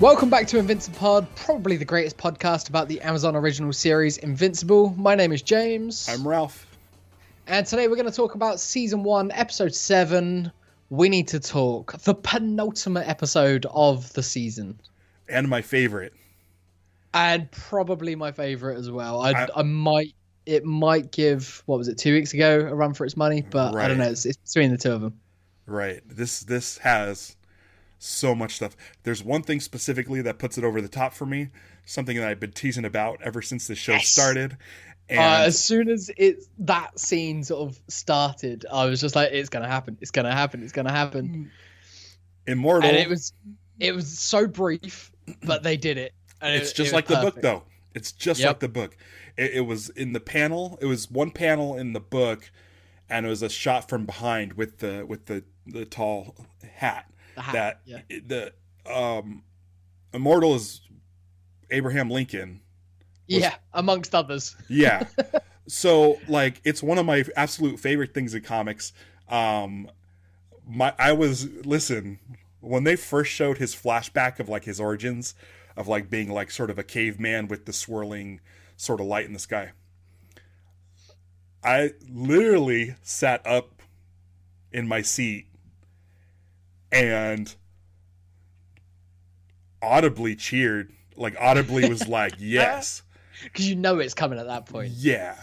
Welcome back to Invincipod, probably the greatest podcast about the Amazon original series Invincible. My name is James. I'm Ralph. And today we're going to talk about Season 1, Episode 7, We Need to Talk, the penultimate episode of the season. And my favorite. And probably my favorite as well. It might give, 2 weeks ago, a run for its money, but right. I don't know, it's between the two of them. Right. This has so much stuff. There's one thing specifically that puts it over the top for me, something that I've been teasing about ever since the show started. And as soon as that scene sort of started, I was just like, it's gonna happen, it's gonna happen, it's gonna happen. Immortal. And it was so brief, but they did it. And it's just like the book, though. It's just like the book. It was in the panel. It was one panel in the book, and it was a shot from behind with the tall hat. The Immortal is Abraham Lincoln. Amongst others. Yeah. So, like, it's one of my absolute favorite things in comics. When they first showed his flashback of, like, his origins of, like, being, like, sort of a caveman with the swirling sort of light in the sky, I literally sat up in my seat and audibly cheered. Like, audibly was like, yes. Because you know it's coming at that point. Yeah.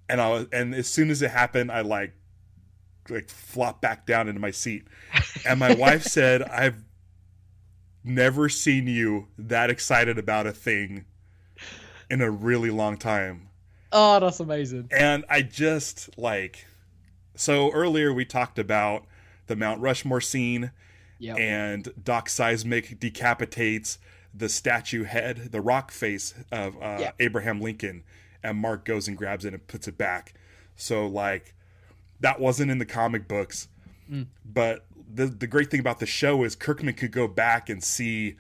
And as soon as it happened, I like flopped back down into my seat. And my wife said, I've never seen you that excited about a thing in a really long time. Oh, that's amazing. And I just so earlier we talked about the Mount Rushmore scene, and Doc Seismic decapitates the statue head, the rock face of Abraham Lincoln, and Mark goes and grabs it and puts it back. So, like, that wasn't in the comic books, but the great thing about the show is Kirkman could go back and see,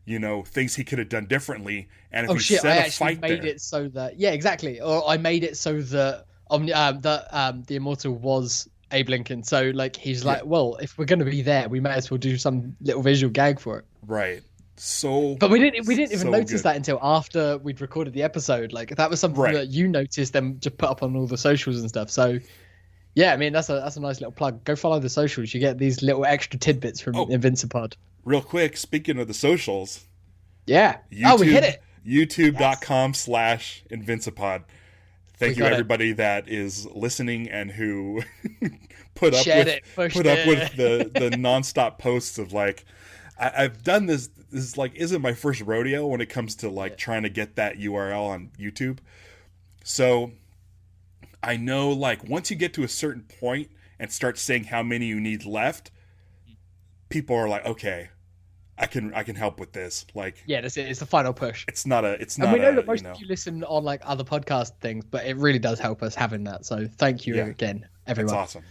things he could have done differently, and if he set a fight there. It so that exactly, or I made it so that the Immortal was Abe Lincoln. So, like, he's like, well, if we're going to be there, we may as well do some little visual gag for it. Right. So, but we didn't even notice that until after we'd recorded the episode. Like, that was something that you noticed and just put up on all the socials and stuff. So, yeah, I mean, that's a nice little plug. Go follow the socials. You get these little extra tidbits from Invincipod. Real quick, speaking of the socials. Yeah. We hit it. YouTube.com/Invincipod. Thank you, everybody that is listening and who put up with the nonstop posts of, like, I've done this. This is, like, isn't my first rodeo when it comes to, like, trying to get that URL on YouTube. So I know, like, once you get to a certain point and start saying how many you need left, people are like, okay, I can help with this. Like, that's it. It's the final push. And we know that most of you listen on, like, other podcast things, but it really does help us having that. So thank you again, everyone. That's awesome.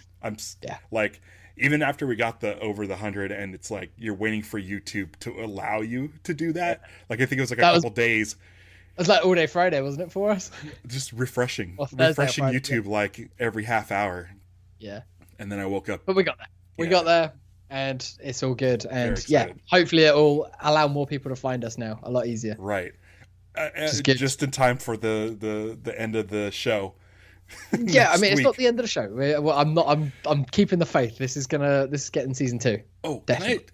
Like, even after we got over the 100, and it's like you're waiting for YouTube to allow you to do that. Like, I think it was like a couple days. It was like all day Friday, wasn't it, for us? Just refreshing YouTube like every half hour. Yeah. And then I woke up. But we got there. We got there. And it's all good. And hopefully it will allow more people to find us now a lot easier. Right. Just in time for the end of the show. Yeah, I mean, it's not the end of the show. I'm keeping the faith. This is getting season 2. Oh, definitely.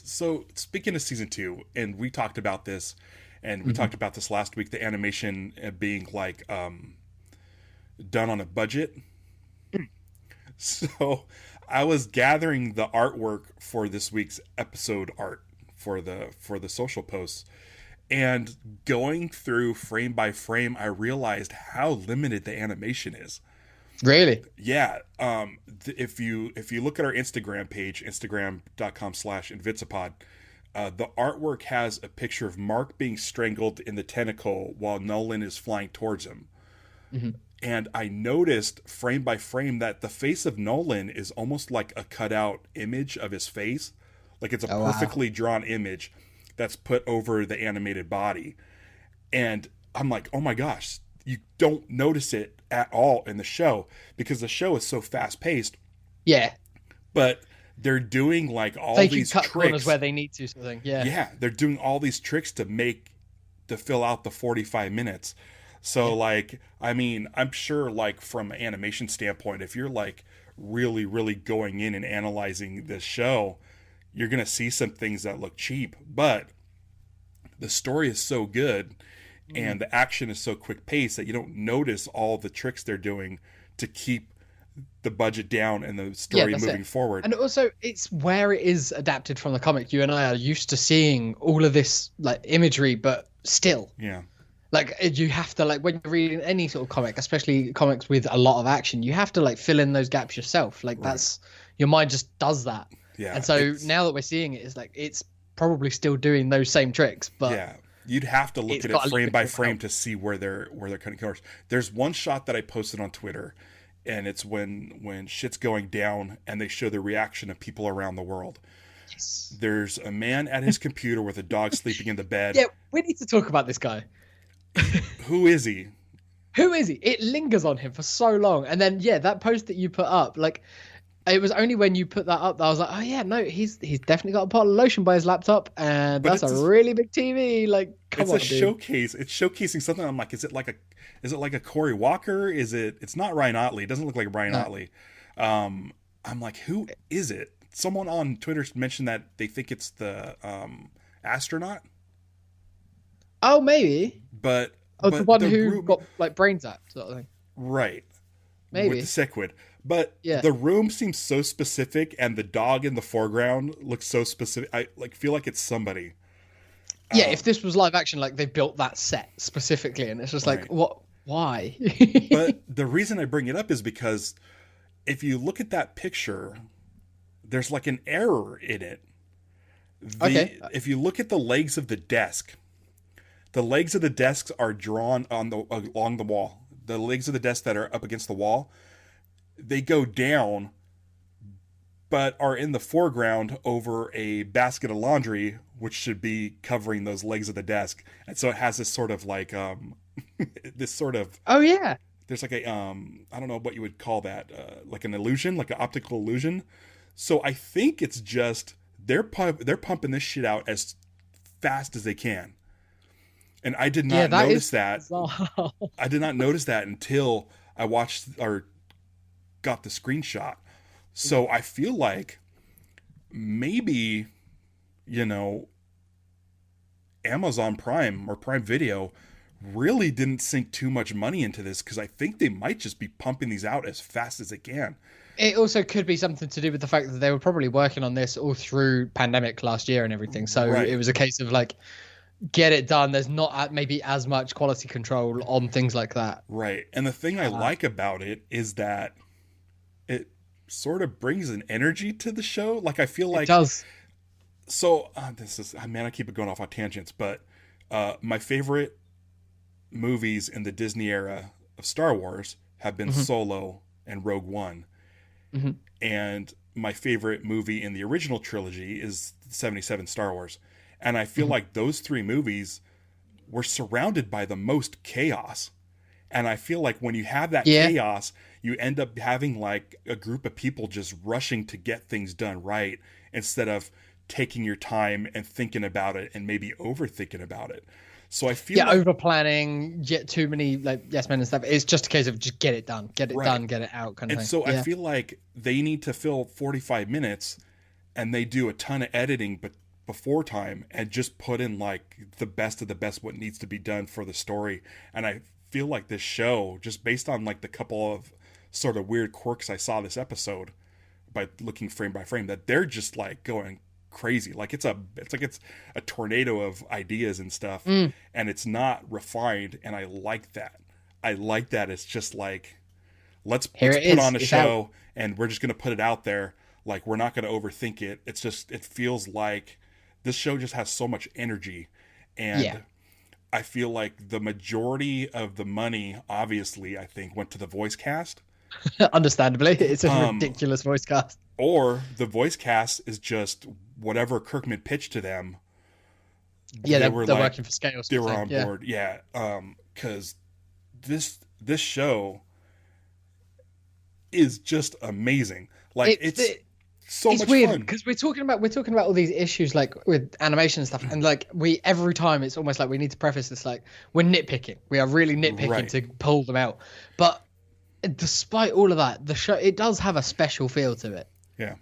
So speaking of season 2, and we talked about this, and we talked about this last week, the animation being, like, done on a budget. So I was gathering the artwork for this week's episode art for the social posts, and going through frame by frame, I realized how limited the animation is. Really? Yeah. If you look at our Instagram page, instagram.com/Invincipod, the artwork has a picture of Mark being strangled in the tentacle while Nolan is flying towards him. Mm-hmm. And I noticed frame by frame that the face of Nolan is almost like a cutout image of his face. Like, it's a perfectly drawn image that's put over the animated body. And I'm like, oh my gosh, you don't notice it at all in the show because the show is so fast paced. Yeah. But they're doing like all they these can cut corners tricks where they need to, sort of thing. yeah, they're doing all these tricks to fill out the 45 minutes. So like, I mean, I'm sure like from an animation standpoint, if you're like really, really going in and analyzing this show, you're going to see some things that look cheap, but the story is so good and the action is so quick paced that you don't notice all the tricks they're doing to keep the budget down and the story moving forward. And also, it's where it is adapted from the comic. You and I are used to seeing all of this like imagery, but still, like you have to, like, when you're reading any sort of comic, especially comics with a lot of action, you have to like fill in those gaps yourself. Like that's, your mind just does that. Yeah. And so now that we're seeing it, it's like it's probably still doing those same tricks, but you'd have to look at it frame by frame to see where they're cutting corners. There's one shot that I posted on Twitter, and it's when shit's going down and they show the reaction of people around the world. Yes. There's a man at his computer with a dog sleeping in the bed. Yeah, we need to talk about this guy. Who is he? Who is he? It lingers on him for so long. And then, that post that you put up, like, it was only when you put that up that I was like, oh yeah, no, he's definitely got a bottle of lotion by his laptop, and that's a really big TV. Like, come on, it's a showcase. It's showcasing something. I'm like, is it like a Corey Walker? It's not Ryan Otley. It doesn't look like Ryan Otley. I'm like, who is it? Someone on Twitter mentioned that they think it's the astronaut. Oh, maybe. But the one who got like brain zapped, sort of thing. Right. Maybe. With the sequid. But the room seems so specific, and the dog in the foreground looks so specific. I like feel like it's somebody. Yeah, if this was live action, like they built that set specifically, and it's just like, what? Why? But the reason I bring it up is because if you look at that picture, there's like an error in it. If you look at the legs of the desk, the legs of the desks are drawn along the wall. The legs of the desk that are up against the wall, they go down, but are in the foreground over a basket of laundry, which should be covering those legs of the desk. And so it has this sort of like, this sort of... Oh, yeah. There's like a, I don't know what you would call that, like an illusion, like an optical illusion. So I think it's just, they're pumping this shit out as fast as they can. And I did not notice that. I did not notice that until I watched or got the screenshot. So I feel like maybe, Amazon Prime or Prime Video really didn't sink too much money into this, because I think they might just be pumping these out as fast as they can. It also could be something to do with the fact that they were probably working on this all through pandemic last year and everything. So it was a case of like, get it done. There's not maybe as much quality control on things like that. Right. And the thing I like about it is that it sort of brings an energy to the show. Like, I feel like it does. So I keep it going off on tangents, but my favorite movies in the Disney era of Star Wars have been Solo and Rogue One. Mm-hmm. And my favorite movie in the original trilogy is 77 Star Wars. And I feel like those three movies were surrounded by the most chaos. And I feel like when you have that chaos, you end up having like a group of people just rushing to get things done right, instead of taking your time and thinking about it and maybe overthinking about it. So I feel over planning, get too many like yes men and stuff. It's just a case of just get it done, get it done, get it out kind of thing. And so I feel like they need to fill 45 minutes, and they do a ton of editing, but before time, and just put in like the best of the best what needs to be done for the story. And I feel like this show, just based on like the couple of sort of weird quirks I saw this episode by looking frame by frame, that they're just like going crazy. Like it's a tornado of ideas and stuff, and it's not refined, and I like that. It's just like let's put on a show and we're just going to put it out there. Like, we're not going to overthink it. It's just, it feels like this show just has so much energy, and I feel like the majority of the money, obviously, I think, went to the voice cast. Understandably, it's a ridiculous voice cast. Or the voice cast is just whatever Kirkman pitched to them. Yeah, they're working for scale. They were on board, because this show is just amazing. Like, it's so it's much weird fun. because we're talking about all these issues like with animation and stuff, and like every time it's almost like we need to preface this like we're nitpicking. We are really nitpicking to pull them out. But despite all of that, the show, it does have a special feel to it. Yeah.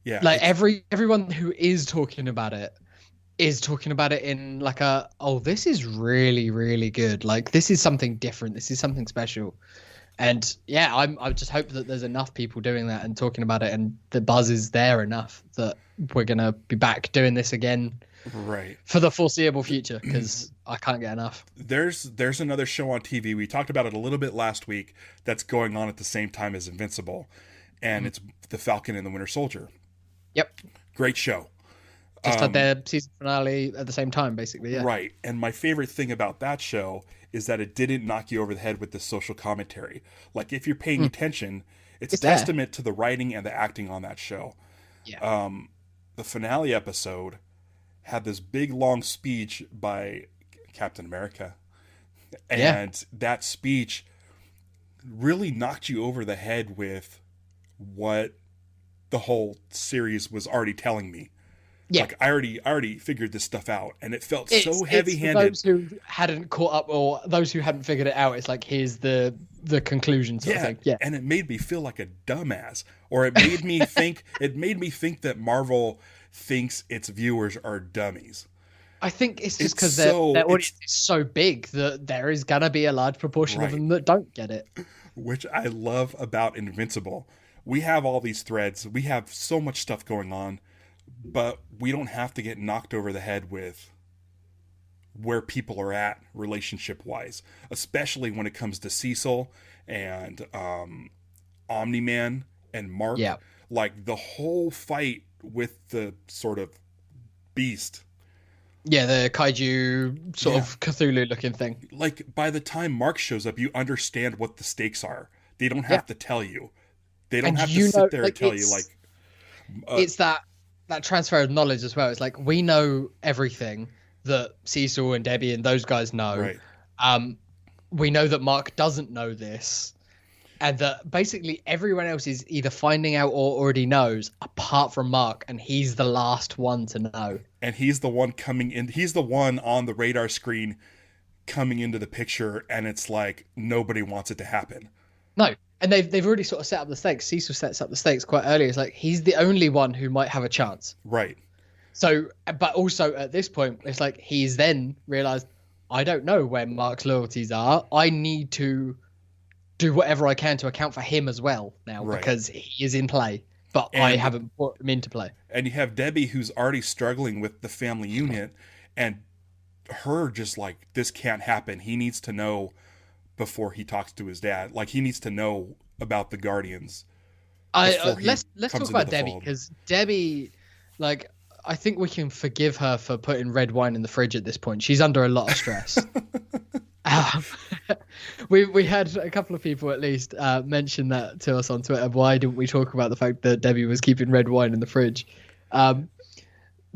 Yeah. Like everyone who is talking about it in like this is really, really good. Like this is something different. This is something special. And yeah, I just hope that there's enough people doing that and talking about it, and the buzz is there enough that we're gonna be back doing this again, right, for the foreseeable future. Because I can't get enough. There's another show on TV. We talked about it a little bit last week. That's going on at the same time as Invincible, and it's The Falcon and the Winter Soldier. Yep, great show. Just had their season finale at the same time, basically. Yeah. Right. And my favorite thing about that show is that it didn't knock you over the head with the social commentary. Like, if you're paying attention, it's a testament to the writing and the acting on that show. Yeah. The finale episode had this big, long speech by Captain America. And that speech really knocked you over the head with what the whole series was already telling me. Yeah. Like I already figured this stuff out, and it felt so heavy-handed. Those who hadn't caught up, or those who hadn't figured it out, it's like, here's the conclusion sort of thing. Yeah. And it made me feel like a dumbass, or it made me think that Marvel thinks its viewers are dummies. I think it's just because their audience is so big that there is gonna be a large proportion of them that don't get it. Which I love about Invincible. We have all these threads. We have so much stuff going on. But we don't have to get knocked over the head with where people are at relationship-wise, especially when it comes to Cecil and Omni-Man and Mark. Yeah. Like, the whole fight with the sort of beast. Yeah, the kaiju sort of Cthulhu-looking thing. Like, by the time Mark shows up, you understand what the stakes are. They don't have to tell you. They don't have to sit there and tell you, like... it's that transfer of knowledge as well. It's like, we know everything that Cecil and Debbie and those guys know. Right. We know that Mark doesn't know this, and that basically everyone else is either finding out or already knows, apart from Mark, and he's the last one to know. And he's the one coming in. He's the one on the radar screen coming into the picture, and it's like nobody wants it to happen. No. And they've already sort of set up the stakes. Cecil sets up the stakes quite early. It's like, he's the only one who might have a chance. Right. So, but also at this point, it's like he's then realized, I don't know where Mark's loyalties are. I need to do whatever I can to account for him as well now, because he is in play, but I haven't put him into play. And you have Debbie, who's already struggling with the family unit, and her just like, this can't happen. He needs to know before he talks to his dad. Like, he needs to know about the Guardians. Let's talk about Debbie, because Debbie, like, I think we can forgive her for putting red wine in the fridge at this point. She's under a lot of stress. We had a couple of people at least mention that to us on Twitter. Why didn't we talk about the fact that Debbie was keeping red wine in the fridge?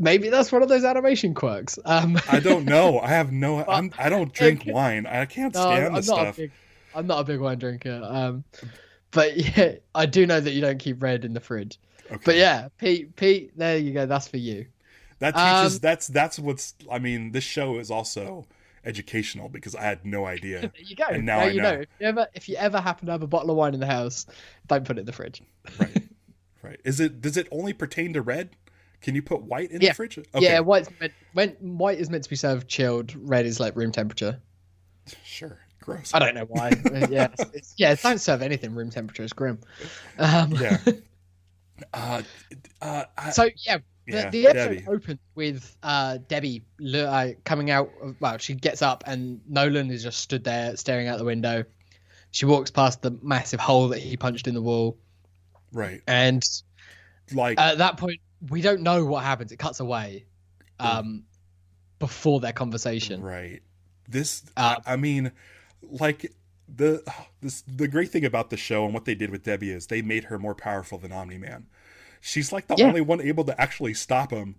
Maybe that's one of those animation quirks. I don't know. I have no. I don't drink wine. I can't stand the stuff. I'm not a big wine drinker. But yeah, I do know that you don't keep red in the fridge. Okay. But yeah, Pete, there you go. That's for you. That teaches. That's what's. I mean, this show is also educational because I had no idea. There you go. And now I know. If you ever happen to have a bottle of wine in the house, don't put it in the fridge. Right. Does it only pertain to red? Can you put white in the fridge? Okay. Yeah, white is meant to be served chilled. Red is like room temperature. Sure. Gross. I don't know why. Don't serve anything room temperature. It's grim. The episode opens with Debbie coming out. Well, she gets up and Nolan is just stood there staring out the window. She walks past the massive hole that he punched in the wall. Right. And like at that point, we don't know what happens. It cuts away before their conversation. Right. This, I mean, like the great thing about the show and what they did with Debbie is they made her more powerful than Omni-Man. She's like the only one able to actually stop him.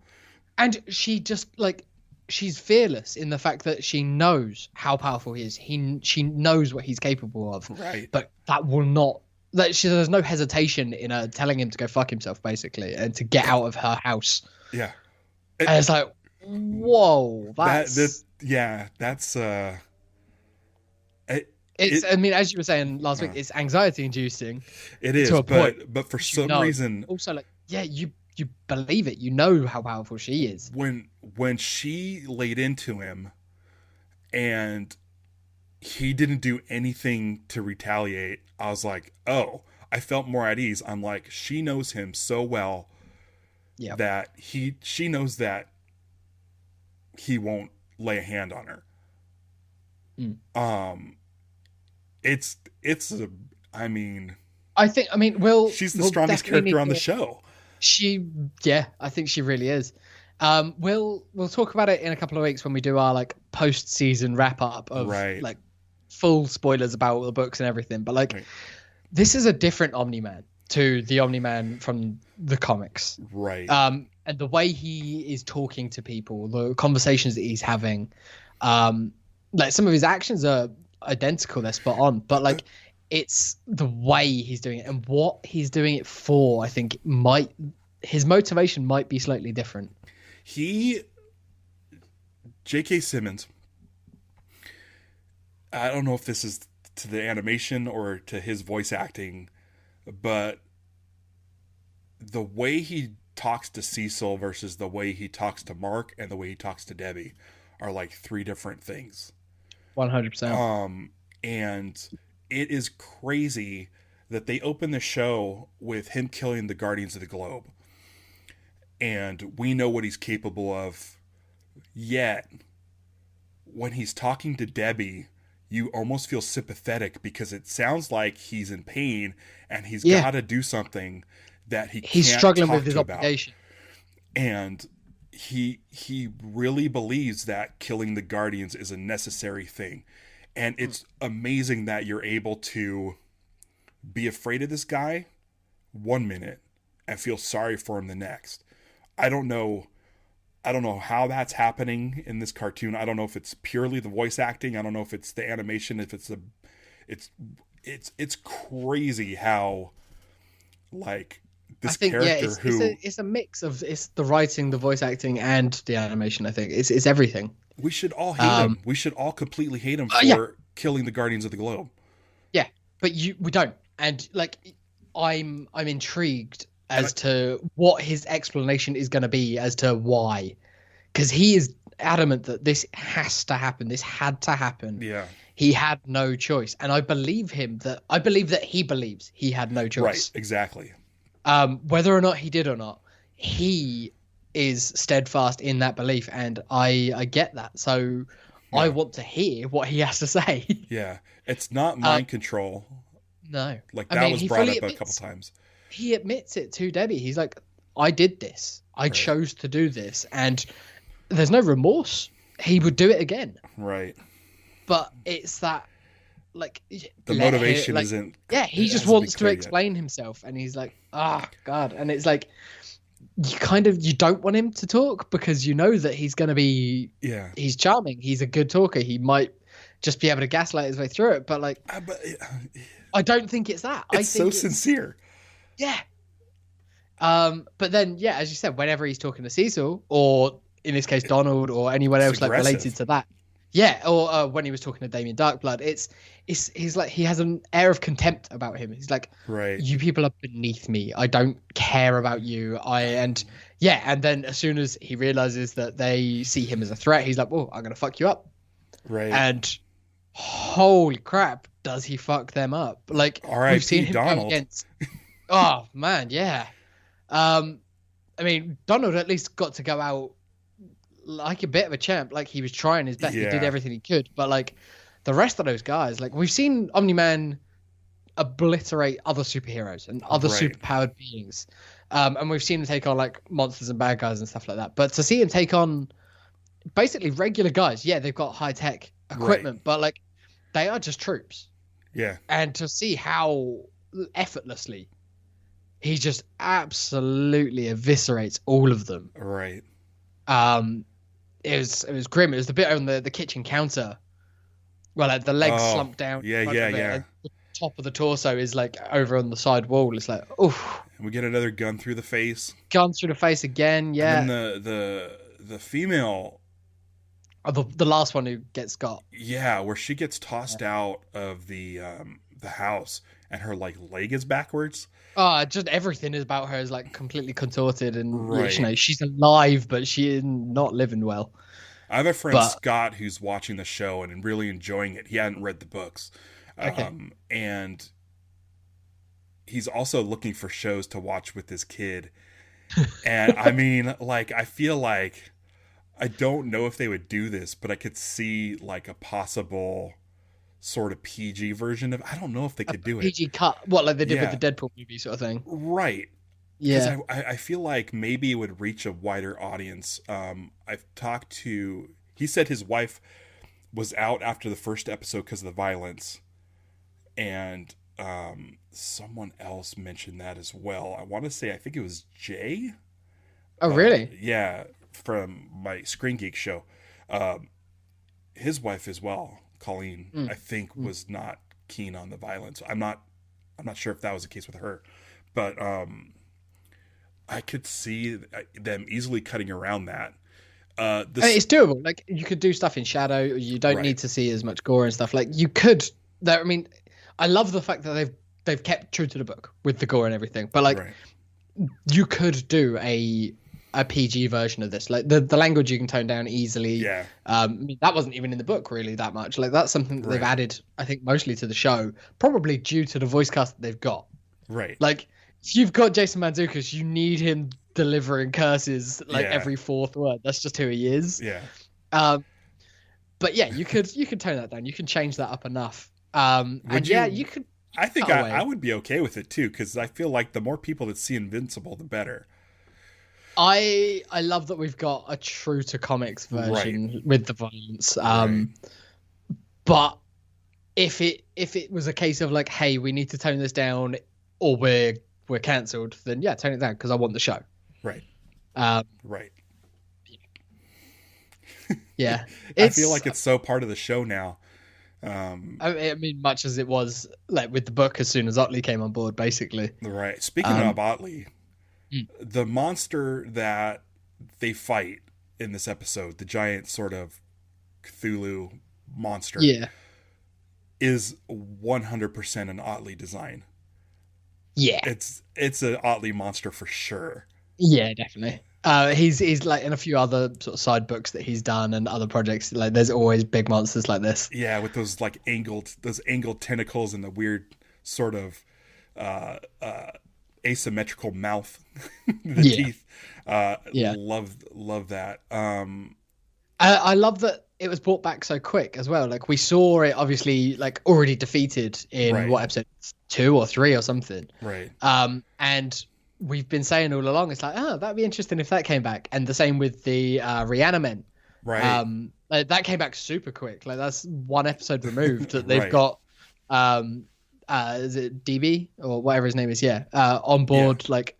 And she just like, she's fearless in the fact that she knows how powerful he is. She knows what he's capable of. Right. But that will not like there's no hesitation in her telling him to go fuck himself, basically, and to get out of her house. Yeah. And it's like, whoa, that's I mean, as you were saying last week, it's anxiety inducing. It is, but for some reason, also, like, yeah, you believe it. You know how powerful she is. When she laid into him, and he didn't do anything to retaliate, I was like, oh, I felt more at ease. I'm like, she knows him so well that she knows that he won't lay a hand on her. It's she's the strongest character on the show. I think she really is. We'll talk about it in a couple of weeks when we do our like post-season wrap-up of like full spoilers about all the books and everything. But like, this is a different Omni-Man to the Omni-Man from the comics. Right. And the way he is talking to people, the conversations that he's having, like some of his actions are identical, they're spot on, but like it's the way he's doing it and what he's doing it for. I think his motivation might be slightly different. J.K. Simmons, I don't know if this is to the animation or to his voice acting, but the way he talks to Cecil versus the way he talks to Mark and the way he talks to Debbie are like three different things. 100%. And it is crazy that they open the show with him killing the Guardians of the Globe. And we know what he's capable of. Yet, when he's talking to Debbie, you almost feel sympathetic because it sounds like he's in pain and he's got to do something that he's struggling with his obligation. And he really believes that killing the Guardians is a necessary thing. And it's amazing that you're able to be afraid of this guy 1 minute and feel sorry for him the next. I don't know how that's happening in this cartoon. I don't know if it's purely the voice acting. I don't know if it's the animation, if it's it's crazy how like this character it's a mix of it's the writing, the voice acting, and the animation. I think it's everything. We should all hate him. We should all completely hate him for killing the Guardians of the Globe. Yeah, but we don't. And like, I'm intrigued as to what his explanation is going to be as to why, because he is adamant that this has to happen. This had to happen. Yeah. He had no choice, and I believe him. I believe that he believes he had no choice. Right. Exactly. Whether or not he did or not, he is steadfast in that belief, and I get that. So I want to hear what he has to say. Yeah, it's not mind control. No, like that was brought up a couple times. He admits it to Debbie. He's like, I did this. I chose to do this, and there's no remorse. He would do it again. Right. But it's that, like, the motivation isn't. Yeah, he just wants to explain himself, and he's like, God, and it's like, you don't want him to talk because you know that he's going to be. Yeah. He's charming. He's a good talker. He might just be able to gaslight his way through it, but like, I don't think it's that. It's so sincere. Yeah. But then, as you said, whenever he's talking to Cecil, or in this case Donald, or anyone else like related to that, or when he was talking to Damien Darkblood, he's like, he has an air of contempt about him. He's like, you people are beneath me. I don't care about you. And then as soon as he realizes that they see him as a threat, he's like, well, I'm gonna fuck you up. Right. And holy crap, does he fuck them up? Like, we've seen him go against. Oh man, yeah. I mean, Donald at least got to go out like a bit of a champ. Like, he was trying his best. He did everything he could. But like the rest of those guys, like, we've seen Omni-Man obliterate other superheroes and other superpowered beings, and we've seen him take on like monsters and bad guys and stuff like that. But to see him take on basically regular guys, they've got high tech equipment, but like, they are just troops. Yeah. And to see how effortlessly he just absolutely eviscerates all of them. Right. It was grim. It was the bit on the kitchen counter. Well, like the legs slumped down. Yeah. The top of the torso is like over on the side wall. It's like, oof. And we get another gun through the face. Gun through the face again, yeah. And then the female, the last one who gets got. Yeah, where she gets tossed out of the house and her like leg is backwards. Just everything is about her is like completely contorted, and you know, she's alive, but she's not living well. I have a friend, Scott, who's watching the show and really enjoying it. He hadn't read the books. And he's also looking for shows to watch with his kid. And I mean, like, I feel like, I don't know if they would do this, but I could see like a possible sort of PG version of, I don't know if they could do it. PG cut, what, like they did with the Deadpool movie sort of thing? Right. Yeah. I feel like maybe it would reach a wider audience. I've talked to, he said his wife was out after the first episode because of the violence. And someone else mentioned that as well. I want to say, I think it was Jay. Oh, really? Yeah, from my Screen Geek show. His wife as well, Colleen, I think was not keen on the violence. I'm not sure if that was the case with her, but I could see them easily cutting around that. It's doable. Like, you could do stuff in shadow. You don't need to see as much gore and stuff. Like, you could. I mean, I love the fact that they've kept true to the book with the gore and everything. But like, you could do a PG version of this. Like the language you can tone down easily. Yeah. I mean, that wasn't even in the book really that much. Like, that's something that they've added, I think, mostly to the show, probably due to the voice cast that they've got. Right. Like, if you've got Jason Mantzoukas, you need him delivering curses like every fourth word. That's just who he is. Yeah. But yeah, you could tone that down. You can change that up enough. You could. I think I would be okay with it too, because I feel like the more people that see Invincible, the better. I love that we've got a true to comics version with the violence. But if it was a case of like, hey, we need to tone this down, or we're cancelled, then yeah, tone it down because I want the show. Right. Right. Yeah. I feel like it's so part of the show now. I mean, much as it was like with the book as soon as Otley came on board, basically. Right. Speaking of Otley, the monster that they fight in this episode, the giant sort of Cthulhu monster, is 100% an Otley design. Yeah. It's an Otley monster for sure. Yeah, definitely. He's like in a few other sort of side books that he's done and other projects. Like, there's always big monsters like this. Yeah, with those like angled tentacles and the weird sort of asymmetrical mouth, teeth. Love that. I love that it was brought back so quick as well. Like, we saw it obviously like already defeated in what, episode 2 or 3 or something. Right. And we've been saying all along, it's like, that'd be interesting if that came back. And the same with the Rhiannon. Right. Like, that came back super quick. Like, that's one episode removed that they've got. Is it DB or whatever his name is? Yeah. On board, like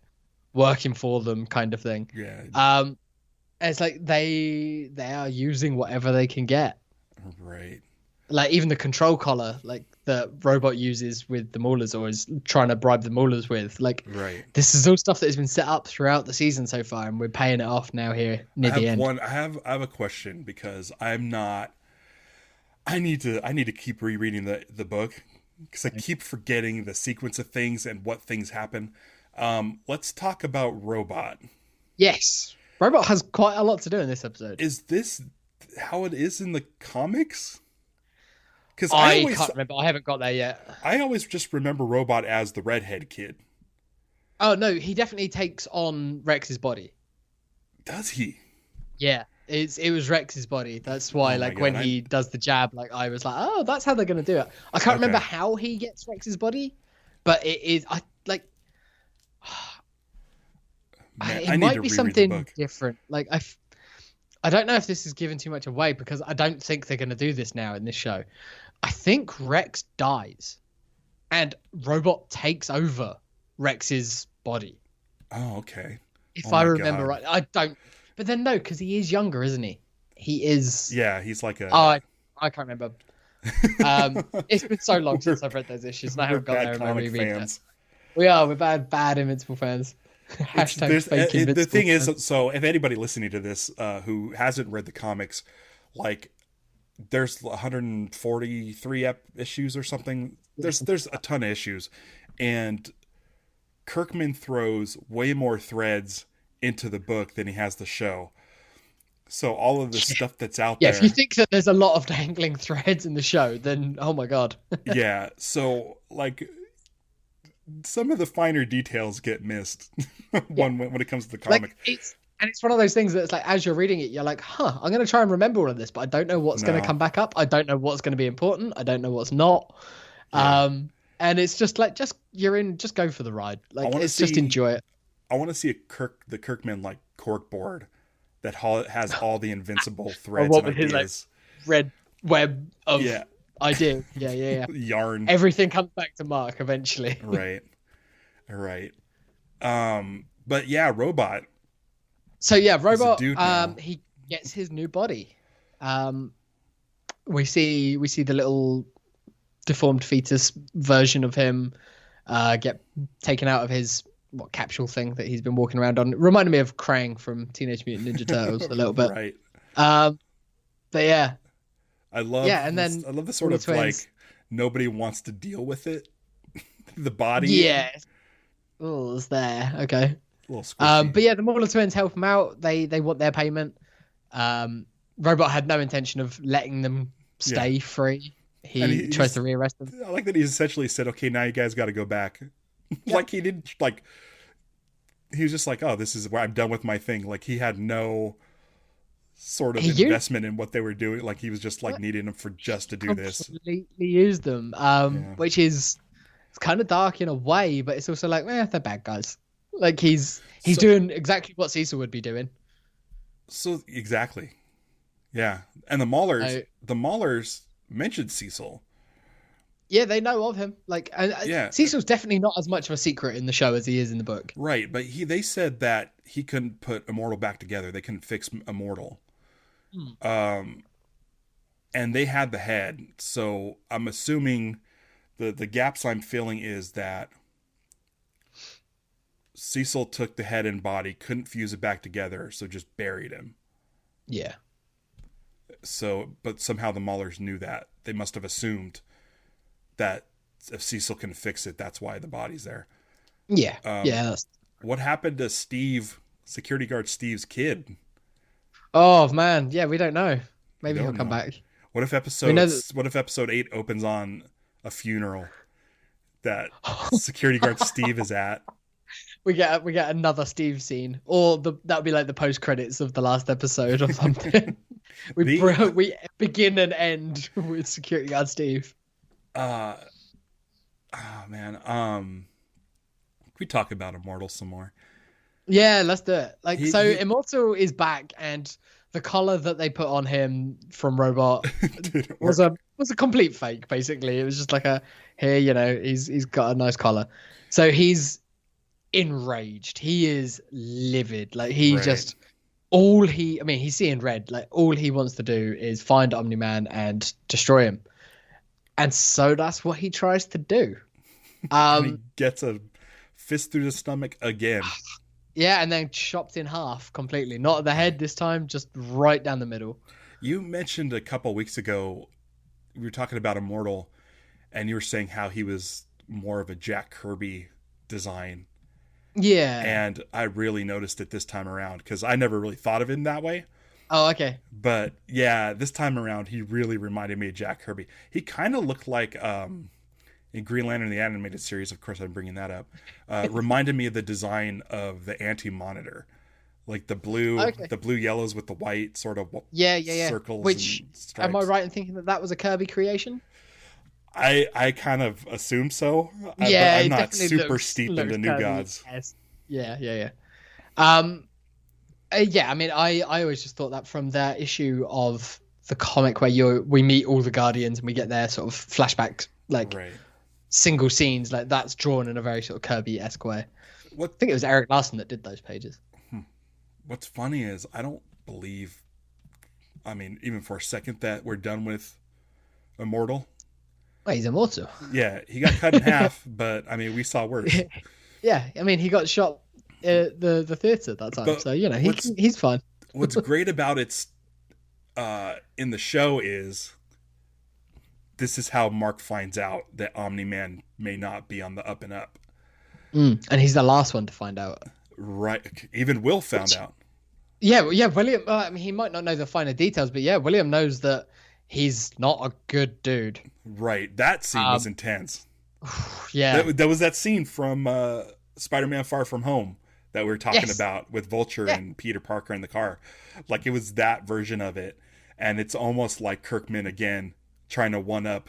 working for them, kind of thing. Yeah. It's like they are using whatever they can get. Right. Like, even the control collar, like the robot uses with the Maulers, or is trying to bribe the Maulers with. Like, this is all stuff that has been set up throughout the season so far, and we're paying it off now here near the end. I have a question, because I'm not. I need to keep rereading the book, because I keep forgetting the sequence of things and what things happen. Let's talk about Robot. Yes, Robot has quite a lot to do in this episode. Is this how it is in the comics? Because I can't remember. I haven't got there yet. I always just remember Robot as the redhead kid. Oh no, he definitely takes on Rex's body. Does he? Yeah, it was Rex's body. That's why, when he does the jab, like, I was like, oh, that's how they're gonna do it. I can't remember how he gets Rex's body, but it is. It might be something different. Like, I don't know if this is giving too much away, because I don't think they're going to do this now in this show. I think Rex dies and Robot takes over Rex's body. Oh, okay. If I remember right. I don't. But then no, because he is younger, isn't he? He is. Yeah, he's like a. I can't remember. It's been so long since I've read those issues, and I haven't got there and reread it. We're bad Invincible fans. Hashtag fake Invincible the thing fans. is, so if anybody listening to this who hasn't read the comics, like there's 143 issues or something. There's a ton of issues, and Kirkman throws way more threads into the book than he has the show. So all of the stuff that's out there. Yeah, if you think that there's a lot of dangling threads in the show, then oh my god. Yeah, so like some of the finer details get missed when it comes to the comic. Like, it's one of those things that's like, as you're reading it, you're like, I'm going to try and remember all of this, but I don't know what's going to come back up. I don't know what's going to be important. I don't know what's not. Yeah. And it's just like, just go for the ride. Like, just enjoy it. I want to see the Kirkman like cork board that has all the Invincible threads and ideas. His, like, red web of idea. Yeah. Yarn. Everything comes back to Mark eventually. Right. But yeah, Robot. So yeah, Robot. He gets his new body. We see the little deformed fetus version of him get taken out of his capsule thing that he's been walking around on. It reminded me of Krang from Teenage Mutant Ninja Turtles a little bit. Right. But yeah. I love the sort of twins. Like nobody wants to deal with it. The body. Yeah. Oh, it's there. Okay. A little squishy. But yeah, the Mauler twins help him out. They want their payment. Robot had no intention of letting them stay free. He tries to rearrest them. I like that he essentially said, "Okay, now you guys got to go back." Yeah. Like he didn't like. He was just like, "Oh, this is where I'm done with my thing." Like he had no sort of investment in what they were doing. Like he was just like needing them for just to do this. Completely used them, which is it's kind of dark in a way, but it's also like, they're bad guys. Like he's doing exactly what Cecil would be doing. So exactly, yeah. And the Maulers mentioned Cecil. Yeah, they know of him. Like, Cecil's definitely not as much of a secret in the show as he is in the book. Right, but they said that he couldn't put Immortal back together. They couldn't fix Immortal. And they had the head. So I'm assuming the gaps I'm feeling is that Cecil took the head and body, couldn't fuse it back together, so just buried him. Yeah. So, but somehow the Maulers knew that. They must have assumed that if Cecil can fix it, that's why the body's there. Yeah. What happened to security guard Steve's kid? Oh man, yeah, we don't know. Maybe he'll come back. What if episode 8 opens on a funeral that security guard Steve is at? We get another Steve scene, or that'll be like the post credits of the last episode or something. we begin and end with security guard Steve. Oh man. Can we talk about Immortal some more? Yeah, let's do it. Immortal is back, and the collar that they put on him from Robot was a complete fake. Basically, it was just like he's got a nice collar, so he's enraged. He is livid. Like he's seeing red. Like all he wants to do is find Omni-Man and destroy him. And so that's what he tries to do. And he gets a fist through the stomach again. Yeah, and then chopped in half completely. Not at the head this time, just right down the middle. You mentioned a couple weeks ago, we were talking about Immortal, and you were saying how he was more of a Jack Kirby design. Yeah. And I really noticed it this time around, because I never really thought of him that way. Oh, okay. But yeah, this time around, he really reminded me of Jack Kirby. He kind of looked like, in Green Lantern, the animated series, of course I'm bringing that up, reminded me of the design of the Anti-Monitor. Like the blue yellows with the white sort of circles. Which, am I right in thinking that was a Kirby creation? I kind of assume so. Yeah, I'm not super steep into New Gods. Yes. Yeah. I mean, I always just thought that from the issue of the comic where we meet all the Guardians and we get their sort of flashbacks, single scenes, like that's drawn in a very sort of Kirby-esque way. I think it was Eric Larson that did those pages. What's funny is I don't believe, I mean, even for a second, that we're done with Immortal. Well, he's immortal. Yeah, he got cut in half, but I mean, we saw worse. Yeah, I mean, he got shot at the theater that time, But so you know he's fine. What's great about it's in the show is this is how Mark finds out that Omni-Man may not be on the up and up. And he's the last one to find out. Right. Even Will found out. Yeah, William. I mean, he might not know the finer details, but yeah, William knows that he's not a good dude. Right. That scene was intense. Yeah. That was that scene from Spider-Man Far From Home that we were talking about with Vulture and Peter Parker in the car. Like, it was that version of it. And it's almost like Kirkman again trying to one-up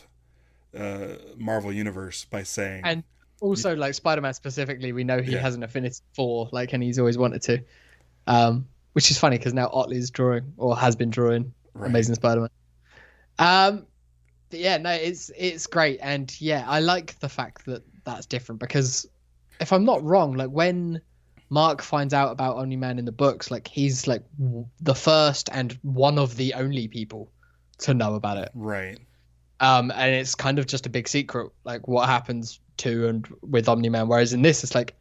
Marvel Universe by saying... And also, like, Spider-Man specifically, we know he has an affinity for, like, and he's always wanted to. Which is funny because now Otley's drawing, or has been drawing, Amazing Spider-Man. But yeah, no, it's great. And yeah, I like the fact that that's different because if I'm not wrong, like when Mark finds out about Omni-Man in the books, like he's like the first and one of the only people to know about it. Right. And it's kind of just a big secret, like what happens to and with Omni-Man. Whereas in this, it's like,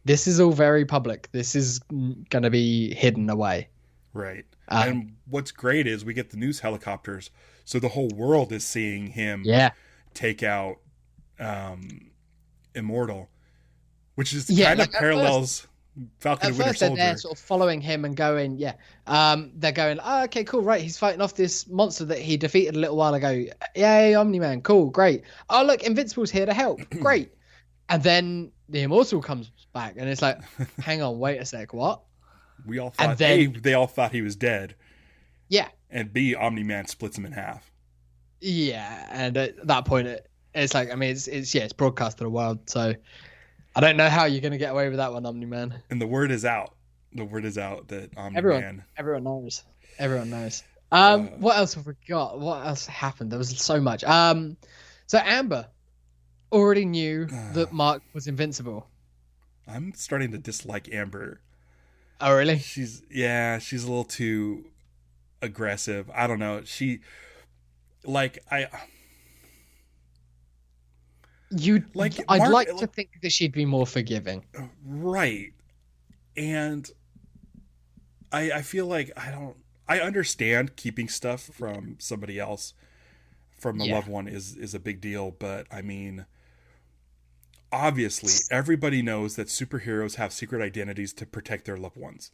this is all very public. This is going to be hidden away. Right. And what's great is we get the news helicopters. So the whole world is seeing him take out Immortal, which is kind of parallels Falcon and Winter Soldier. They're sort of following him and going, they're going, oh, okay, cool, right. He's fighting off this monster that he defeated a little while ago. Yay, Omni-Man, cool, great. Oh, look, Invincible's here to help. Great. And then the Immortal comes back, and it's like, hang on, wait a sec, what? We all thought, they all thought he was dead. Yeah. And B, Omni-Man splits him in half. Yeah, and at that point, it's like, I mean, it's broadcast to the world, so I don't know how you're going to get away with that one, Omni-Man. And the word is out. The word is out that Omni-Man... Everyone knows. Everyone knows. What else have we got? What else happened? There was so much. So Amber already knew that Mark was invincible. I'm starting to dislike Amber. Oh, really? She's a little too aggressive. I don't know. I'd like to think that she'd be more forgiving. Right. And I feel like I understand keeping stuff from somebody else, from a loved one is a big deal, but I mean, obviously everybody knows that superheroes have secret identities to protect their loved ones.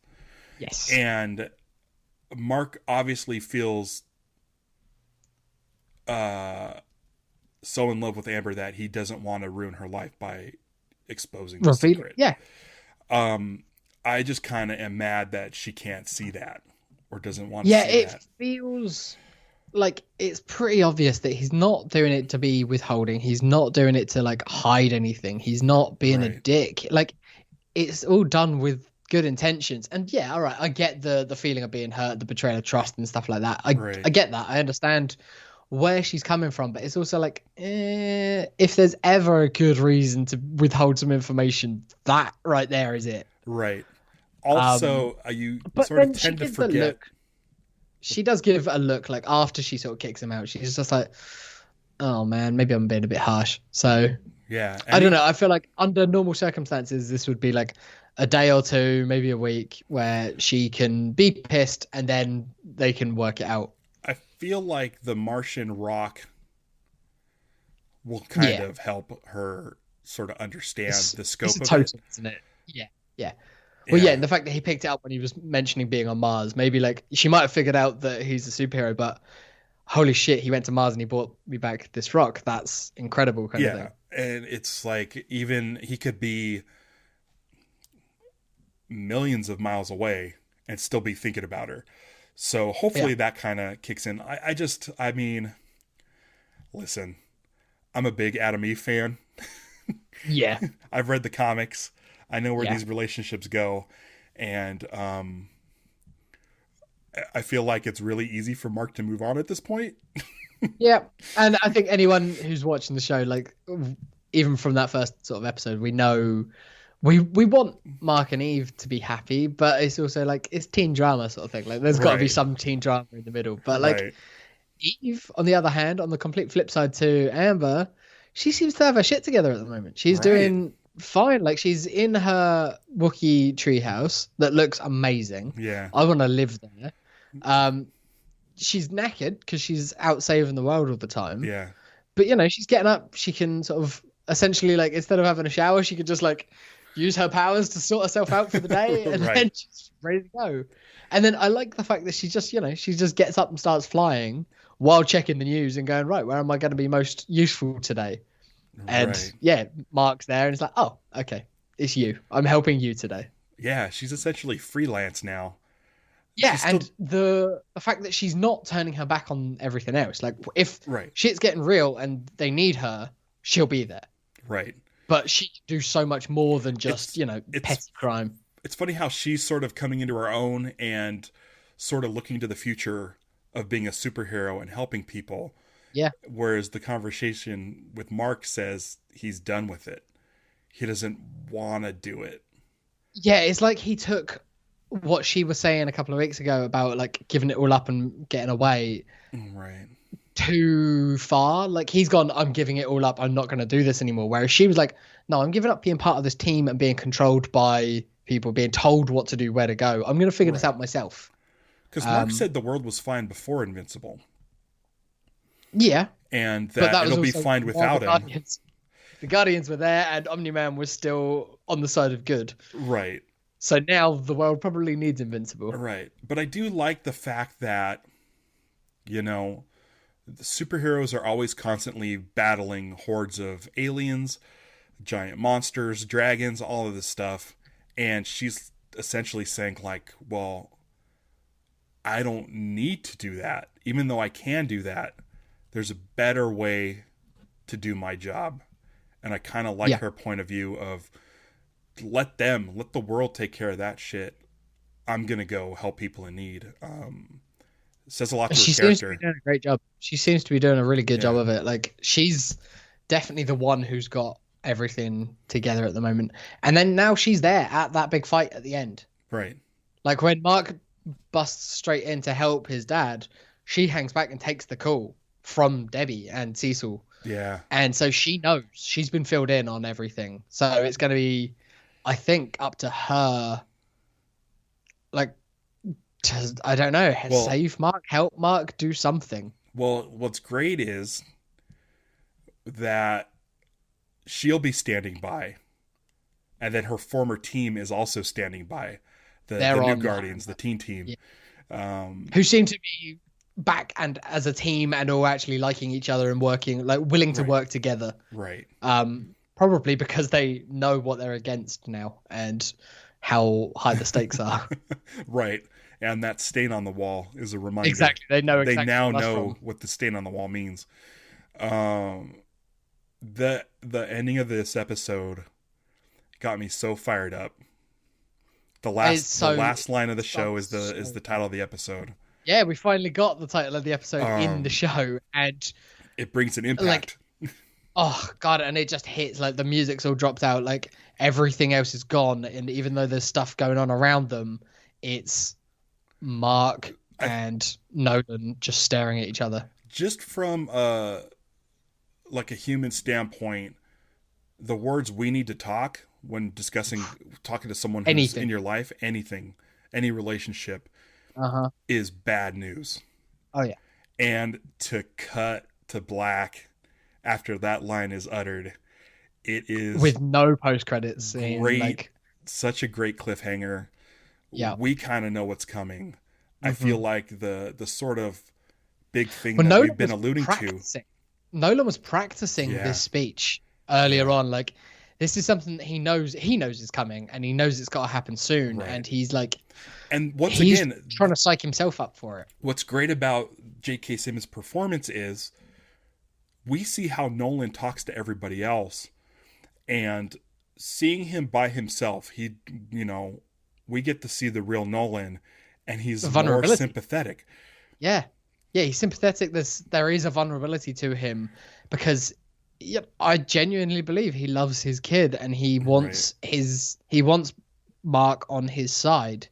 Yes. And Mark obviously feels so in love with Amber that he doesn't want to ruin her life by exposing the secret. Yeah. I just kind of am mad that she can't see that or doesn't want to see that. Yeah, it feels like it's pretty obvious that he's not doing it to be withholding. He's not doing it to like hide anything. He's not being a dick. Like, it's all done with good intentions. And yeah, all right, I get the feeling of being hurt, the betrayal of trust and stuff like that. I get that. I understand where she's coming from, but it's also like, if there's ever a good reason to withhold some information, that right there is it. Right. Also, you sort of tend to forget. She does give a look, like after she sort of kicks him out, she's just like, oh man, maybe I'm being a bit harsh. So yeah, I don't know. I feel like under normal circumstances, this would be like a day or two, maybe a week, where she can be pissed and then they can work it out. I feel like the Martian rock will kind of help her sort of understand the scope of it. Isn't it? Yeah. Well, yeah, and the fact that he picked it up when he was mentioning being on Mars, maybe like she might have figured out that he's a superhero, but holy shit, he went to Mars and he brought me back this rock. That's incredible kind of thing. And it's like, even he could be millions of miles away and still be thinking about her. So hopefully that kind of kicks in. I mean, listen, I'm a big Adam Eve fan. Yeah. I've read the comics. I know where these relationships go. And I feel like it's really easy for Mark to move on at this point. Yeah. And I think anyone who's watching the show, like, even from that first sort of episode, we know we want Mark and Eve to be happy, but it's also like, it's teen drama sort of thing. Like, there's got to be some teen drama in the middle. But like, Eve, on the other hand, on the complete flip side to Amber, she seems to have her shit together at the moment. She's doing fine. Like, she's in her Wookiee treehouse that looks amazing. Yeah. I want to live there. She's knackered because she's out saving the world all the time. Yeah. But, you know, she's getting up. She can sort of essentially, like, instead of having a shower, she could just, like, use her powers to sort herself out for the day, and then she's ready to go. And then I like the fact that she just, you know, she just gets up and starts flying while checking the news and going, right, where am I going to be most useful today? And yeah, Mark's there, and it's like, oh, okay, it's you. I'm helping you today. Yeah, she's essentially freelance now. Yeah, and the fact that she's not turning her back on everything else. Like, if shit's getting real and they need her, she'll be there. Right. But she can do so much more than just, you know, petty crime. It's funny how she's sort of coming into her own and sort of looking to the future of being a superhero and helping people. Yeah. Whereas the conversation with Mark says he's done with it. He doesn't want to do it. Yeah, it's like he took what she was saying a couple of weeks ago about, like, giving it all up and getting away too far. Like, he's gone, I'm giving it all up, I'm not going to do this anymore. Whereas she was like, no, I'm giving up being part of this team and being controlled by people, being told what to do, where to go. I'm going to figure this out myself. Because Mark said the world was fine before Invincible. Yeah. And that it'll be fine without him. The Guardians were there, and Omni-Man was still on the side of good. Right. So now the world probably needs Invincible. Right. But I do like the fact that, you know, the superheroes are always constantly battling hordes of aliens, giant monsters, dragons, all of this stuff. And she's essentially saying, like, well, I don't need to do that. Even though I can do that, there's a better way to do my job. And I kind of like her point of view of, let the world take care of that shit. I'm going to go help people in need. Says a lot to her character. She seems to be doing a great job. She seems to be doing a really good job of it. Like, she's definitely the one who's got everything together at the moment. And then now she's there at that big fight at the end. Right. Like, when Mark busts straight in to help his dad, she hangs back and takes the call from Debbie and Cecil. Yeah. And so she knows. She's been filled in on everything. So it's going to be, I think, up to her, like, to, I don't know, save Mark, help Mark, do something. Well, what's great is that she'll be standing by, and then her former team is also standing by. The new Guardians, the teen team. Yeah. Who seem to be back and as a team and all actually liking each other and working, like, willing to work together. Right. Probably because they know what they're against now and how high the stakes are. Right. And that stain on the wall is a reminder. Exactly. They know exactly. They now know what the stain on the wall means. The ending of this episode got me so fired up. The last line of the show is the title of the episode. Yeah, we finally got the title of the episode in the show, and it brings an impact. Like, oh god, and it just hits, like, the music's all dropped out, like everything else is gone, and even though there's stuff going on around them, it's Mark and Nolan just staring at each other. Just from like a human standpoint, the words "we need to talk" when talking to someone who's in your life, any relationship, is bad news. Oh yeah. And to cut to black after that line is uttered, it is with no post-credits scene. Great, like, such a great cliffhanger. Yeah, we kind of know what's coming. I feel like the sort of big thing that we've been alluding to. Nolan was practicing this speech earlier on. Like, this is something that he knows is coming, and he knows it's got to happen soon. Right. And he's like, and he's trying to psych himself up for it. What's great about J.K. Simmons' performance is we see how Nolan talks to everybody else, and seeing him by himself, we get to see the real Nolan, and he's more sympathetic. Yeah, he's sympathetic. There is a vulnerability to him because I genuinely believe he loves his kid, and he wants he wants Mark on his side.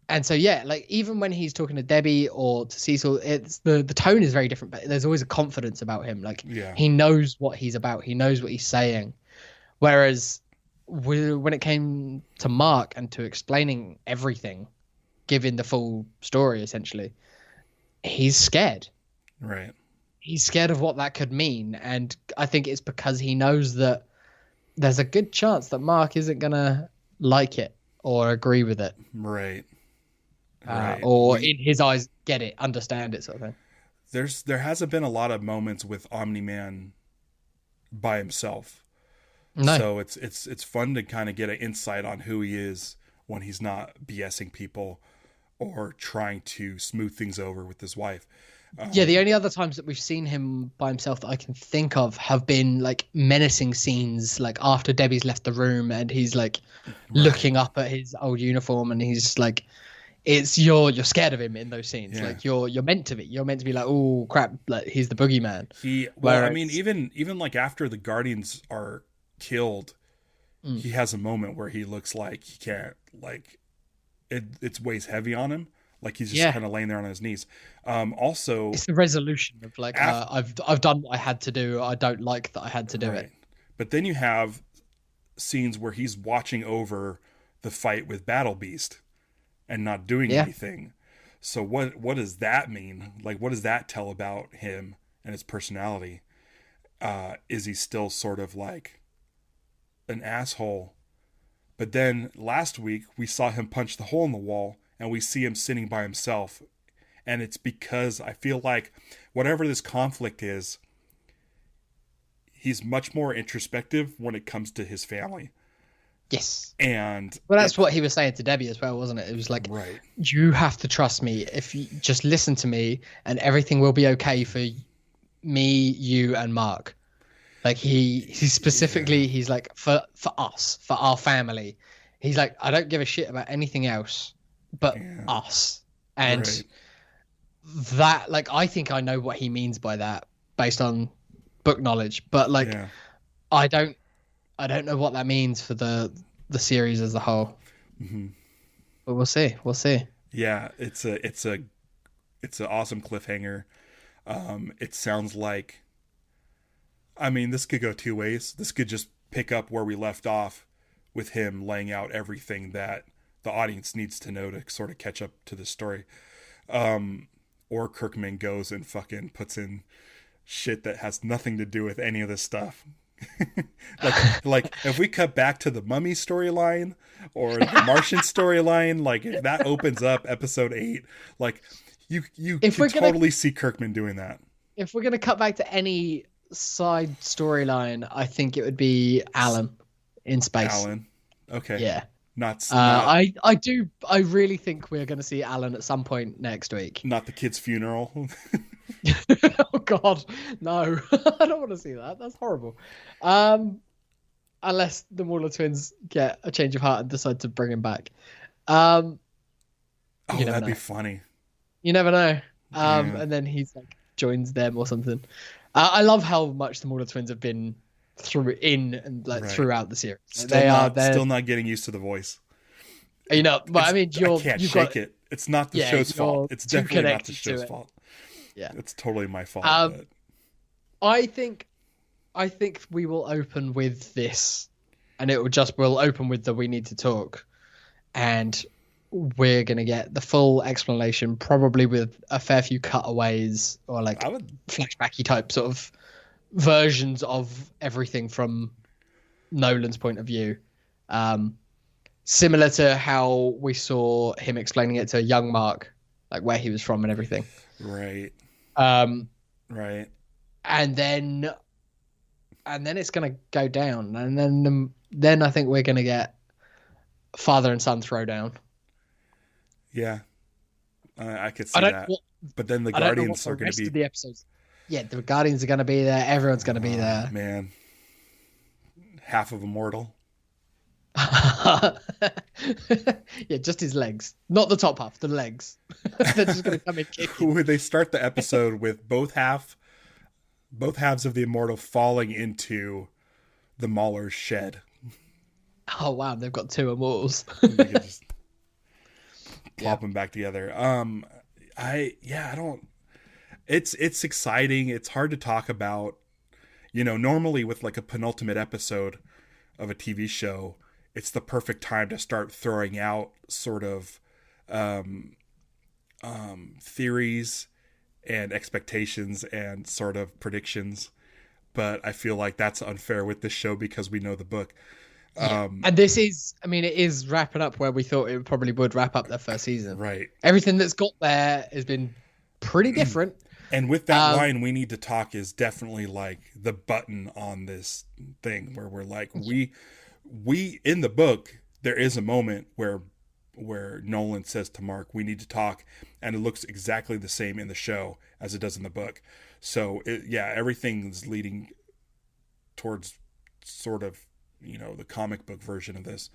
And so yeah, like even when he's talking to Debbie or to Cecil, it's the tone is very different, but there's always a confidence about him. Like Yeah. he knows what he's about, he knows what he's saying. Whereas when it came to Mark and to explaining everything, giving the full story essentially, he's scared. Right. He's scared of what that could mean, and I think it's because he knows that there's a good chance that Mark isn't gonna like it or agree with it. Right. Right. Or in his eyes, get it, understand it, sort of thing. There hasn't been a lot of moments with Omni-Man by himself. No. So it's fun to kind of get an insight on who he is when he's not BSing people or trying to smooth things over with his wife. Yeah, the only other times that we've seen him by himself that I can think of have been like menacing scenes, like after Debbie's left the room and he's like looking up at his old uniform and he's like, it's you're scared of him in those scenes. Yeah. Like you're meant to be. You're meant to be like, oh crap, like he's the boogeyman. I mean, even like after the Guardians are killed, he has a moment where he looks like he can't, like it weighs heavy on him. Like he's just kind of laying there on his knees. Also, it's the resolution of like, I've done what I had to do. I don't like that I had to do it. But then you have scenes where he's watching over the fight with Battle Beast and not doing anything. So what does that mean? Like, what does that tell about him and his personality? Is he still sort of like an asshole? But then last week we saw him punch the hole in the wall and we see him sitting by himself. And it's because I feel like whatever this conflict is, he's much more introspective when it comes to his family. Yes. And that's what he was saying to Debbie as well, wasn't it? It was like, you have to trust me. If you just listen to me and everything will be okay for me, you and Mark. Like he specifically, he's like, for us, for our family. He's like, I don't give a shit about anything else but us. And that, like, I think I know what he means by that based on book knowledge, but like, I don't know what that means for the series as a whole. But we'll see. Yeah, it's an awesome cliffhanger. It sounds like, I mean, this could go two ways. This could just pick up where we left off with him laying out everything that the audience needs to know to sort of catch up to the story. Or Kirkman goes and fucking puts in shit that has nothing to do with any of this stuff. like if we cut back to the Mummy storyline or the Martian storyline, like if that opens up episode 8, like you can totally see Kirkman doing that. If we're gonna cut back to any side storyline, I think it would be Alan in space. Alan, okay, yeah. I really think we're going to see Alan at some point next week. Not the kid's funeral. Oh God, no! I don't want to see that. That's horrible. Unless the Waller twins get a change of heart and decide to bring him back. That'd be funny. You never know. And then he's like joins them or something. I love how much the Waller twins have been throughout the series. Still not getting used to the voice. You know, but I mean, I can't shake it. It's not the show's fault. It's definitely not the show's fault. Yeah, it's totally my fault. But... I think we will open with this, and we'll open with the "we need to talk," and we're gonna get the full explanation, probably with a fair few cutaways or like flashbacky type sort of versions of everything from Nolan's point of view, similar to how we saw him explaining it to young Mark, like where he was from and everything. Right. Right. And then it's gonna go down, and then I think we're gonna get father and son throwdown. Yeah, I could see that. But then the Guardians are going to be the episodes. Yeah, the Guardians are going to be there. Everyone's going to be there. Man, half of Immortal. Yeah, just his legs, not the top half. The legs. They're just going to come and kick. Would they start the episode with both halves of the Immortal falling into the Mauler's shed? Oh wow, they've got two Immortals. plop them back together. I don't. It's exciting. It's hard to talk about. Normally with like a penultimate episode of a TV show, it's the perfect time to start throwing out sort of theories and expectations and sort of predictions. But I feel like that's unfair with this show because we know the book. And this is, I mean, it is wrapping up where we thought it probably would wrap up their first season. Right. Everything that's got there has been pretty different. And with that line, we need to talk is definitely like the button on this thing where we're like, we in the book, there is a moment where Nolan says to Mark, we need to talk. And it looks exactly the same in the show as it does in the book. So everything's leading towards sort of, the comic book version of this.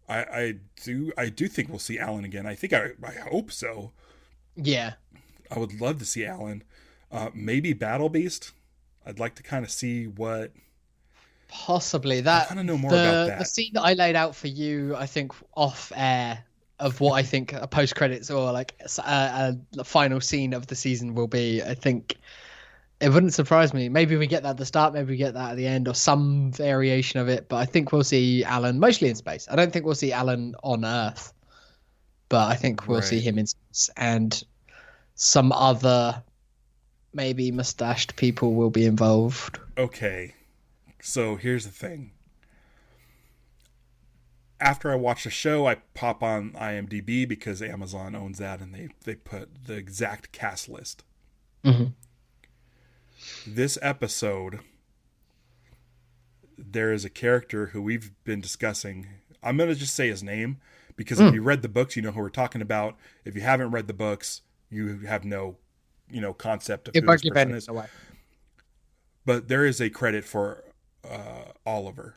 I do think we'll see Alan again. I hope so. Yeah. I would love to see Alan. Maybe Battle Beast. I'd like to kind of see what. Possibly that. I want to know more about that. The scene that I laid out for you, I think off air, of what I think a post credits or like a final scene of the season will be. I think it wouldn't surprise me. Maybe we get that at the start, maybe we get that at the end, or some variation of it. But I think we'll see Alan mostly in space. I don't think we'll see Alan on Earth, but I think we'll see him in space, and some other maybe mustached people will be involved. Okay. So here's the thing. After I watch the show, I pop on IMDb because Amazon owns that, and they put the exact cast list. Mm-hmm. This episode, there is a character who we've been discussing. I'm going to just say his name because if you read the books, you know who we're talking about. If you haven't read the books, you have no, concept of who this person is. Away. But there is a credit for Oliver.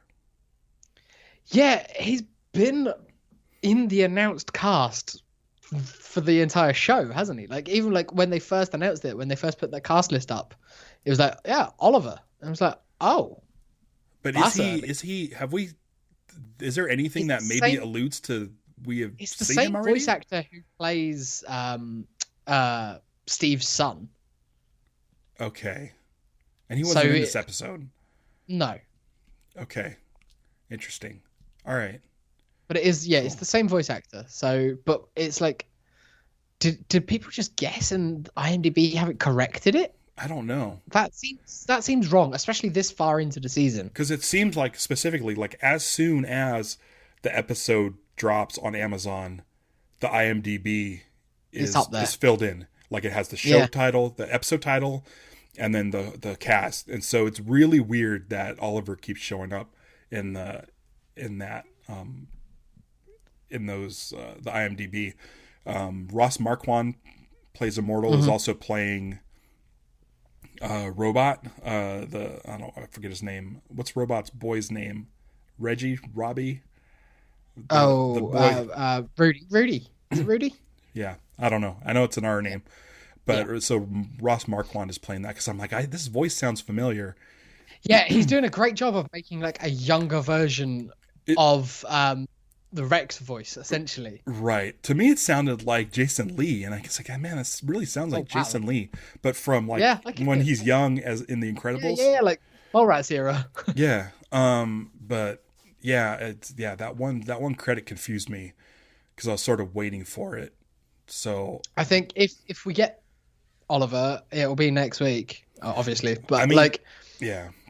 Yeah, he's been in the announced cast for the entire show, hasn't he? Like, even like when they first announced it, when they first put that cast list up, it was like, yeah, Oliver. And I was like, oh. But is there anything that maybe alludes to it's the same voice actor who plays Steve's son. Okay. And he wasn't in this episode? No. Okay. Interesting. All right. But it is, it's the same voice actor. So, but it's like, did people just guess and IMDb haven't corrected it? I don't know. That seems wrong, especially this far into the season. Because it seems like specifically, like as soon as the episode drops on Amazon, the IMDb is filled in. Like it has the show title, the episode title, and then the cast. And so it's really weird that Oliver keeps showing up in the IMDb. Ross Marquand plays Immortal, is also playing Robot. I forget his name. What's Robot's boy's name? Robbie? Rudy. Is it Rudy? Yeah, I don't know. I know it's an R name. But so Ross Marquand is playing that because I'm like, this voice sounds familiar. Yeah, he's doing a great job of making like a younger version of the Rex voice, essentially. Right. To me, it sounded like Jason Lee, and I was like, man, this really sounds like Jason Lee, but from like when he's young, as in The Incredibles. Yeah, like Mallrats era. Yeah. But that one credit confused me because I was sort of waiting for it. So I think if we get Oliver, it will be next week, obviously. But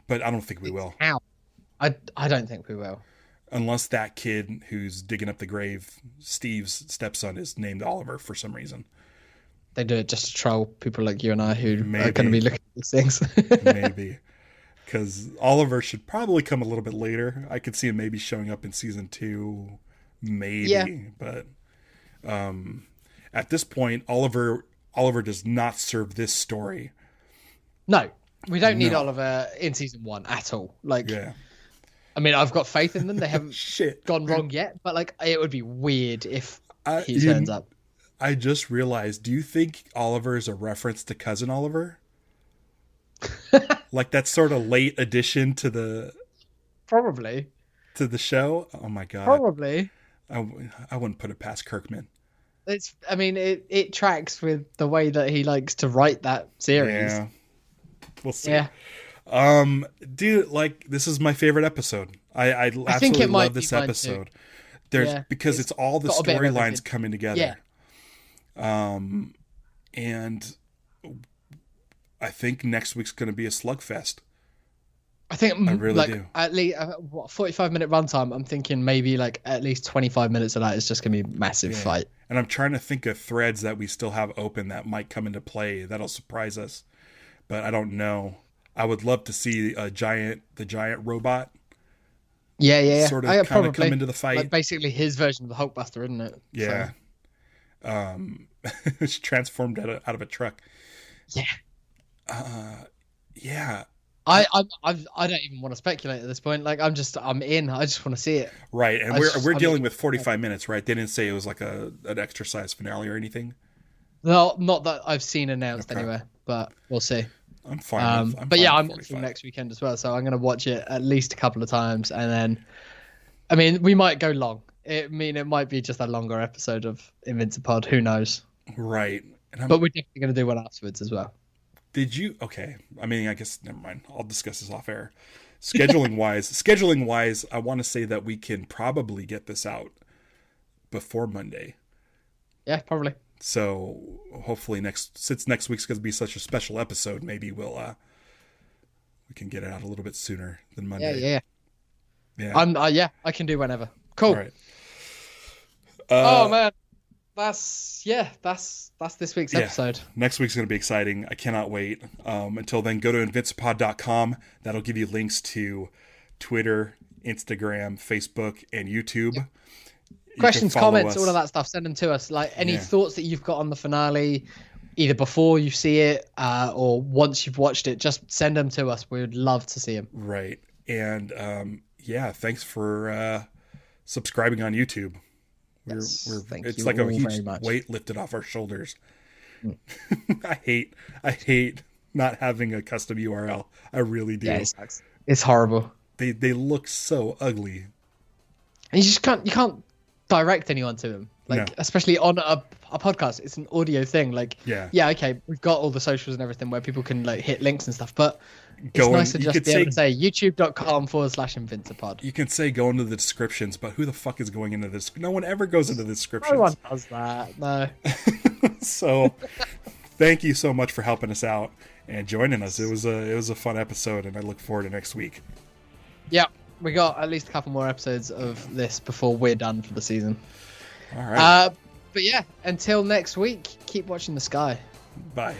but I don't think we will. How? I don't think we will. Unless that kid who's digging up the grave, Steve's stepson, is named Oliver for some reason. They do it just to troll people like you and I who are going to be looking at these things. Maybe. Because Oliver should probably come a little bit later. I could see him maybe showing up in season 2. Maybe. Yeah. But at this point, Oliver does not serve this story. No. We don't need Oliver in season 1 at all. I mean, I've got faith in them. They haven't gone wrong yet, but like, it would be weird if he turns up. I just realized, do you think Oliver is a reference to Cousin Oliver? Like that sort of late addition to the... Probably. To the show? Oh my God. Probably. I wouldn't put it past Kirkman. I mean, it tracks with the way that he likes to write that series. Yeah. We'll see. Yeah. Dude, like, this is my favorite episode. I absolutely love this episode. Because it's all the storylines coming together. Yeah. And I think next week's going to be a slugfest. I think I really do. At least 45-minute runtime. I'm thinking maybe like at least 25 minutes of that is just going to be a massive fight. And I'm trying to think of threads that we still have open that might come into play that'll surprise us, but I don't know. I would love to see the giant robot. Yeah. Sort of kind of come into the fight. Like basically his version of the Hulkbuster, isn't it? Yeah. So. It's transformed out of a truck. Yeah. Yeah. I don't even want to speculate at this point. Like I'm in. I just want to see it. Right, and we're dealing with 45 minutes, right? They didn't say it was like an exercise finale or anything. No, not that I've seen announced anywhere, but we'll see. I'm fine. I'm watching next weekend as well, so I'm going to watch it at least a couple of times, and then, I mean, we might go long. It might be just a longer episode of Invincipod. Who knows? Right. But we're definitely going to do one afterwards as well. Did you? Okay. I mean, I guess never mind. I'll discuss this off air. Scheduling wise, I want to say that we can probably get this out before Monday. Yeah, probably. So hopefully since next week's going to be such a special episode, maybe we can get it out a little bit sooner than Monday. Yeah. I can do whenever. Cool. All right. Oh man, that's this week's episode. Next week's going to be exciting. I cannot wait. Until then, go to Invincipod.com. That'll give you links to Twitter, Instagram, Facebook, and YouTube. Questions, comments, all of that stuff. Send them to us. Like any thoughts that you've got on the finale, either before you see it or once you've watched it, just send them to us. We would love to see them. Right. And thanks for subscribing on YouTube. It's like a huge weight lifted off our shoulders. I hate not having a custom URL. I really do. Yeah, it sucks. It's horrible. They look so ugly. And you can't direct anyone to them. Especially on a podcast. It's an audio thing. Okay, we've got all the socials and everything where people can hit links and stuff, but it's nice to just be able to say youtube.com/Invincipod. You can say go into the descriptions, but who the fuck is going into this? No one ever goes into the descriptions. No one does that. No. So thank you so much for helping us out and joining us. It was a fun episode, and I look forward to next week. Yeah, we got at least a couple more episodes of this before we're done for the season. All right. But yeah, until next week, keep watching the sky. Bye.